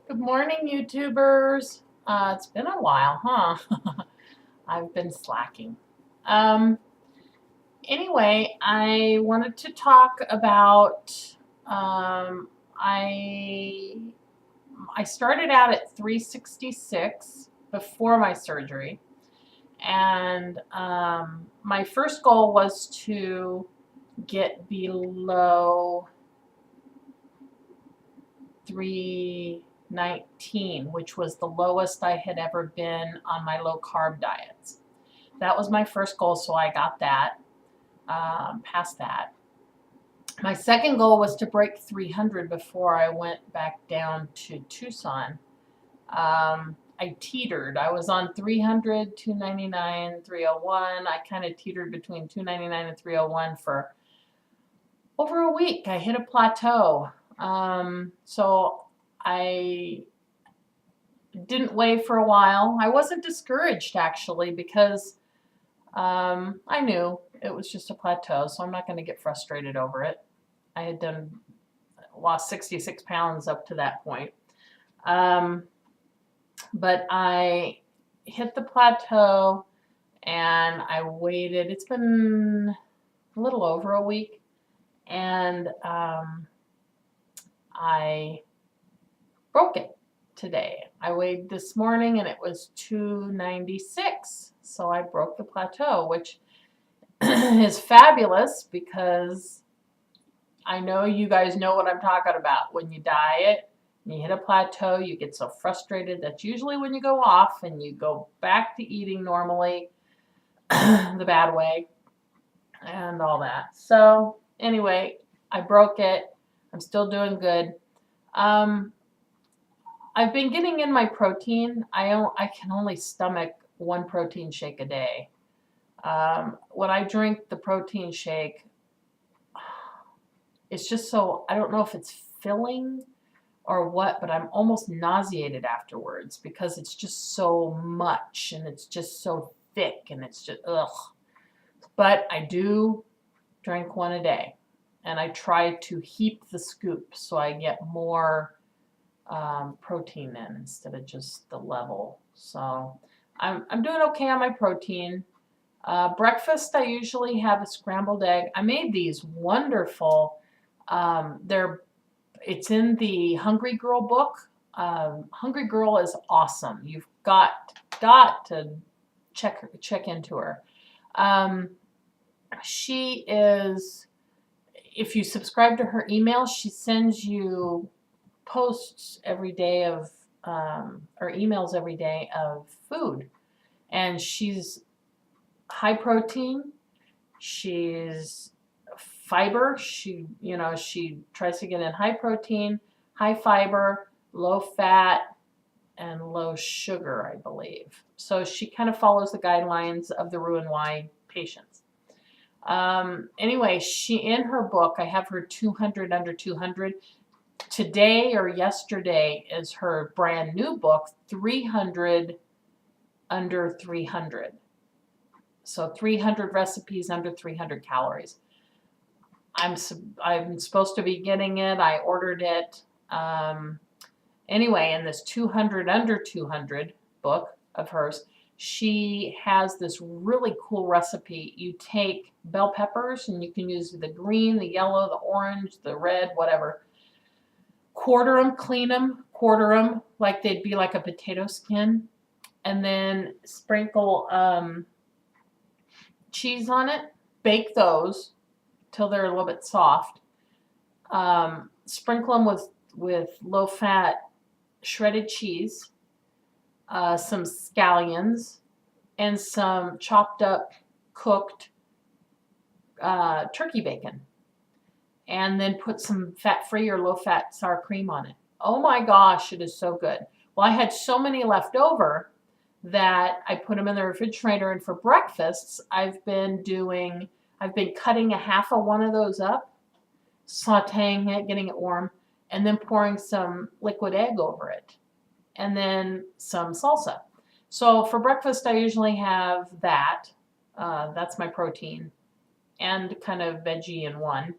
Good morning, YouTubers. It's been a while, huh? I've been slacking. Um, anyway, I wanted to talk about. Um, I I started out at 366 before my surgery, and my first goal was to get below 319, which was the lowest I had ever been on my low carb diets. That was my first goal, so I got that, past that. My second goal was to break 300 before I went back down to Tucson. I teetered. I was on 300, 299, 301. I kind of teetered between 299 and 301 for over a week. I hit a plateau. So I didn't weigh for a while. I wasn't discouraged actually because I knew it was just a plateau, so I'm not going to get frustrated over it. I had lost 66 pounds up to that point. Um, but I hit the plateau and I waited. It's been a little over a week, and I broke it today. I weighed this morning and it was 296. So I broke the plateau, which is fabulous because I know you guys know what I'm talking about. When you diet and you hit a plateau, you get so frustrated. That's usually when you go off and you go back to eating normally, the bad way, and all that. So, anyway, I broke it. I'm still doing good. Um, I've been getting in my protein. I can only stomach one protein shake a day. When I drink the protein shake, it's just so, I don't know if it's filling or what, but I'm almost nauseated afterwards because it's just so much and it's just so thick and it's just, ugh. But I do drink one a day and I try to heap the scoop so I get more protein in instead of just the level. So I'm doing okay on my protein. Breakfast, I usually have a scrambled egg. I made these wonderful. It's in the Hungry Girl book. Hungry Girl is awesome. You've got to check into her. Um, she is. If you subscribe to her email, she sends you posts every day of or emails every day of food, and she's high protein. She's fiber. She tries to get in high protein, high fiber, low fat, and low sugar, I believe. So she kind of follows the guidelines of the Roux-en-Y patients. Anyway, she in her book, I have her 200 under 200. Today or yesterday is her brand new book, 300 under 300. So 300 recipes under 300 calories. I'm supposed to be getting it. I ordered it. Anyway, in this 200 under 200 book of hers, she has this really cool recipe. You take bell peppers, and you can use the green, the yellow, the orange, the red, whatever. Quarter them, clean them, quarter them like they'd be like a potato skin, and then sprinkle cheese on it. Bake those till they're a little bit soft. Sprinkle them with low fat shredded cheese, some scallions, and some chopped up cooked turkey bacon. And then put some fat-free or low-fat sour cream on it. Oh my gosh, it is so good. Well, I had so many left over that I put them in the refrigerator, and for breakfasts, I've been cutting a half of one of those up, sauteing it, getting it warm, and then pouring some liquid egg over it, and then some salsa. So for breakfast, I usually have that. That's my protein and kind of veggie in one.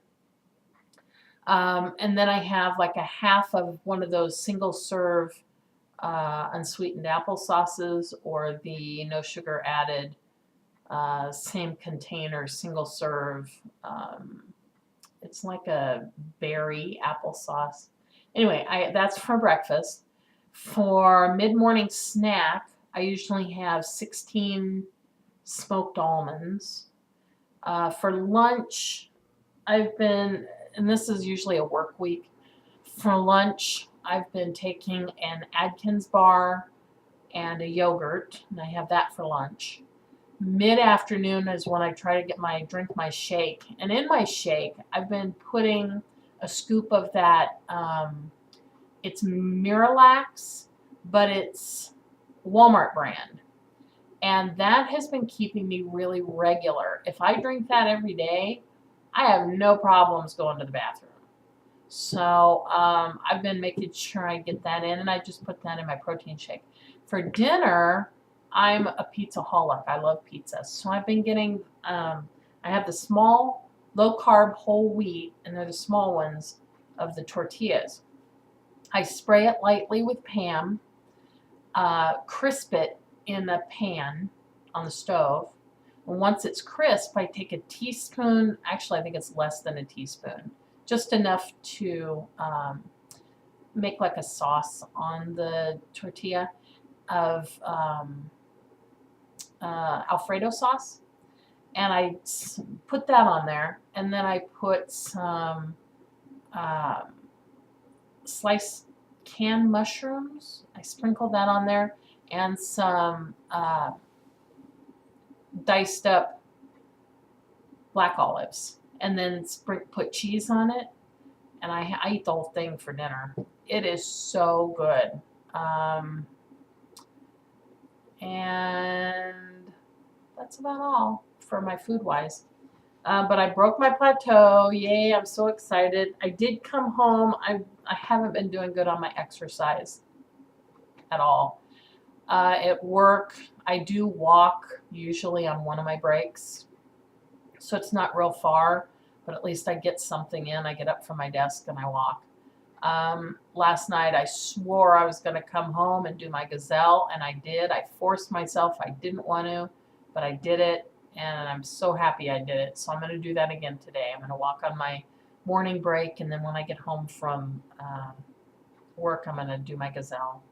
And then I have like a half of one of those single serve unsweetened apple sauces, or the no sugar added same container single serve. It's like a berry applesauce. Anyway, that's for breakfast. For mid-morning snack, I usually have 16 smoked almonds. For lunch, and this is usually a work week. For lunch, I've been taking an Atkins bar and a yogurt, and I have that for lunch. Mid-afternoon is when I try to drink my shake. And in my shake, I've been putting a scoop of that, it's Miralax, but it's Walmart brand. And that has been keeping me really regular. If I drink that every day, I have no problems going to the bathroom. So I've been making sure I get that in, and I just put that in my protein shake. For dinner, I'm a pizza-holic. I love pizza. So I've been getting, I have the small, low-carb whole wheat, and they're the small ones of the tortillas. I spray it lightly with Pam, crisp it in a pan on the stove. And once it's crisp, I take a teaspoon, actually I think it's less than a teaspoon, just enough to make like a sauce on the tortilla of Alfredo sauce. And I put that on there, and then I put some sliced canned mushrooms. I sprinkle that on there, and some diced up black olives, and then put cheese on it, and I eat the whole thing for dinner. It is so good. And that's about all for my food wise. But I broke my plateau. Yay, I'm so excited. I did come home. I haven't been doing good on my exercise at all. At work, I do walk usually on one of my breaks. So it's not real far, but at least I get something in. I get up from my desk and I walk. Last night I swore I was going to come home and do my gazelle, and I did. I forced myself. I didn't want to, but I did it, and I'm so happy I did it. So I'm going to do that again today. I'm going to walk on my morning break, and then when I get home from work, I'm going to do my gazelle.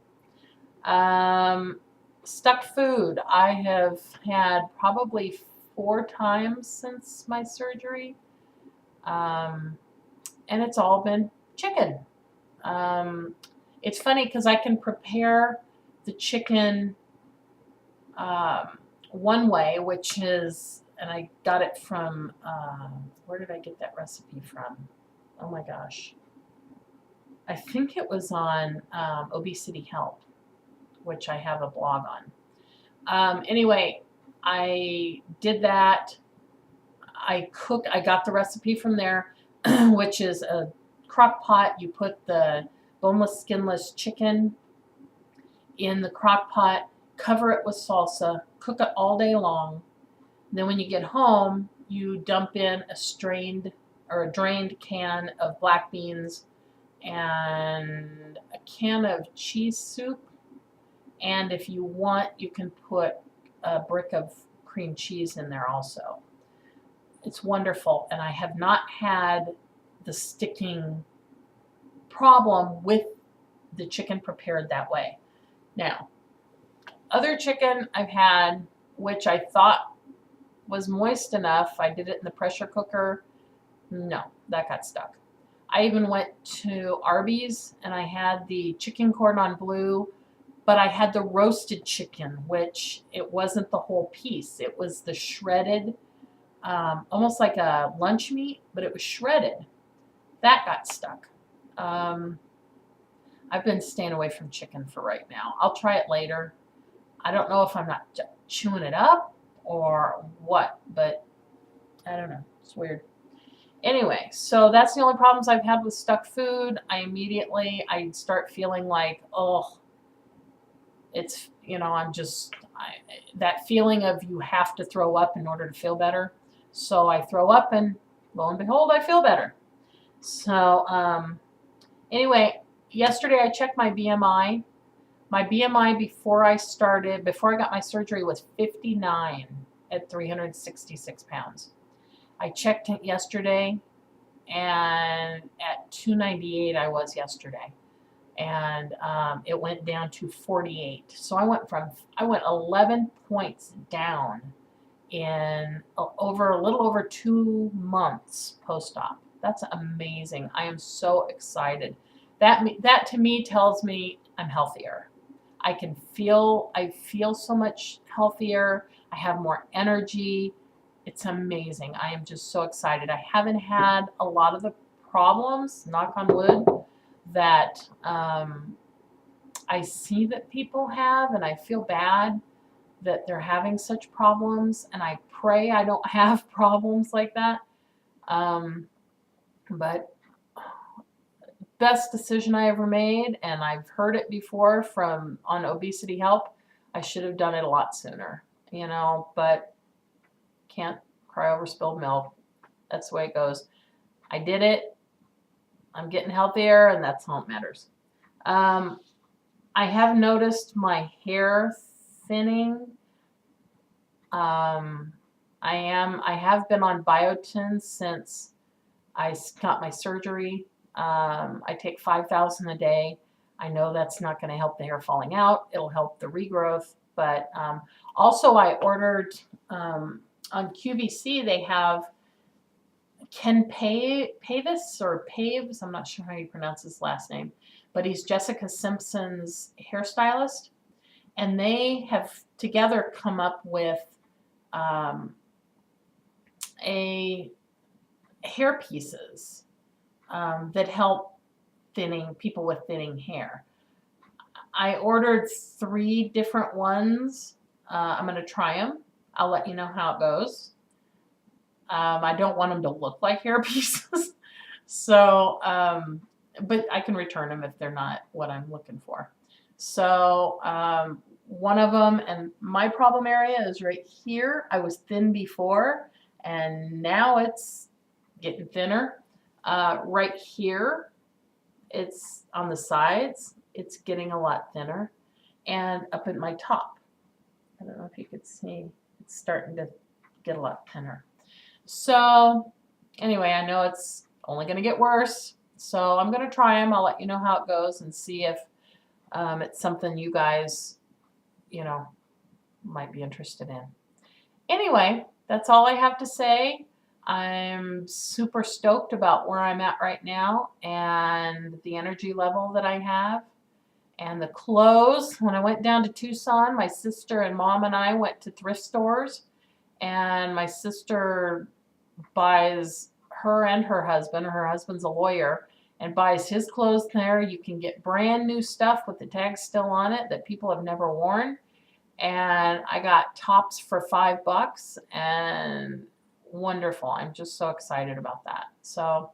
Stuck food. I have had probably 4 times since my surgery, and it's all been chicken. It's funny because I can prepare the chicken one way, which is, and I got it from, where did I get that recipe from? Oh my gosh. I think it was on Obesity Help, which I have a blog on. Anyway, I did that. I got the recipe from there, which is a crock pot. You put the boneless, skinless chicken in the crock pot, cover it with salsa, cook it all day long. And then when you get home, you dump in a drained can of black beans and a can of cheese soup. And if you want, you can put a brick of cream cheese in there also. It's wonderful, and I have not had the sticking problem with the chicken prepared that way. Now, other chicken I've had, which I thought was moist enough, I did it in the pressure cooker. No, that got stuck. I even went to Arby's and I had the chicken cordon bleu, but I had the roasted chicken, which it wasn't the whole piece. It was the shredded, almost like a lunch meat, but it was shredded. That got stuck. I've been staying away from chicken for right now. I'll try it later. I don't know if I'm not chewing it up or what, but I don't know. It's weird. Anyway, so that's the only problems I've had with stuck food. I start feeling like, oh, it's, that feeling of you have to throw up in order to feel better. So I throw up, and lo and behold, I feel better. So, anyway, yesterday I checked my BMI. My BMI before I got my surgery was 59 at 366 pounds. I checked it yesterday, and at 298 I was yesterday. And it went down to 48. So I went 11 points down in a little over 2 months post-op. That's amazing. I am so excited. That to me tells me I'm healthier. I feel so much healthier. I have more energy. It's amazing. I am just so excited. I haven't had a lot of the problems, knock on wood, that I see that people have, and I feel bad that they're having such problems, and I pray I don't have problems like that. But best decision I ever made, and I've heard it before from on Obesity Help. I should have done it a lot sooner, but can't cry over spilled milk. That's the way it goes. I did it. I'm getting healthier, and that's all that matters. I have noticed my hair thinning. I have been on biotin since I got my surgery. I take 5,000 a day. I know that's not going to help the hair falling out. It'll help the regrowth. But also I ordered on QVC, they have Ken Pavis or Paves. I'm not sure how you pronounce his last name, but he's Jessica Simpson's hairstylist. And they have together come up with a hair pieces that help people with thinning hair. I ordered 3 different ones. I'm going to try them. I'll let you know how it goes. I don't want them to look like hair pieces. So, but I can return them if they're not what I'm looking for. So, one of them, and my problem area is right here. I was thin before, and now it's getting thinner. Right here, it's on the sides, it's getting a lot thinner. And up at my top, I don't know if you could see, it's starting to get a lot thinner. So anyway, I know it's only going to get worse. So I'm going to try them. I'll let you know how it goes and see if it's something you guys, might be interested in. Anyway, that's all I have to say. I'm super stoked about where I'm at right now and the energy level that I have. And the clothes, when I went down to Tucson, my sister and mom and I went to thrift stores, and my sister buys her and her husband's a lawyer, and buys his clothes there. You can get brand new stuff with the tags still on it that people have never worn. And I got tops for $5 and wonderful. I'm just so excited about that. So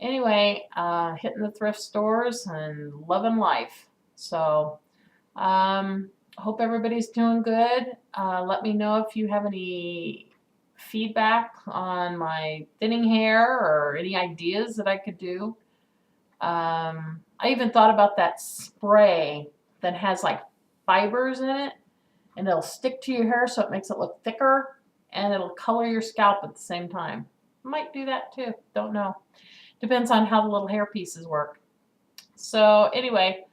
anyway, hitting the thrift stores and loving life. So hope everybody's doing good. Let me know if you have any feedback on my thinning hair or any ideas that I could do. I even thought about that spray that has like fibers in it, and it'll stick to your hair so it makes it look thicker, and it'll color your scalp at the same time. Might do that too. Don't know. Depends on how the little hair pieces work. So anyway,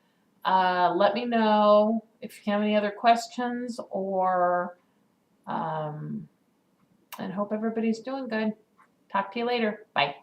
let me know if you have any other questions, or and hope everybody's doing good. Talk to you later. Bye.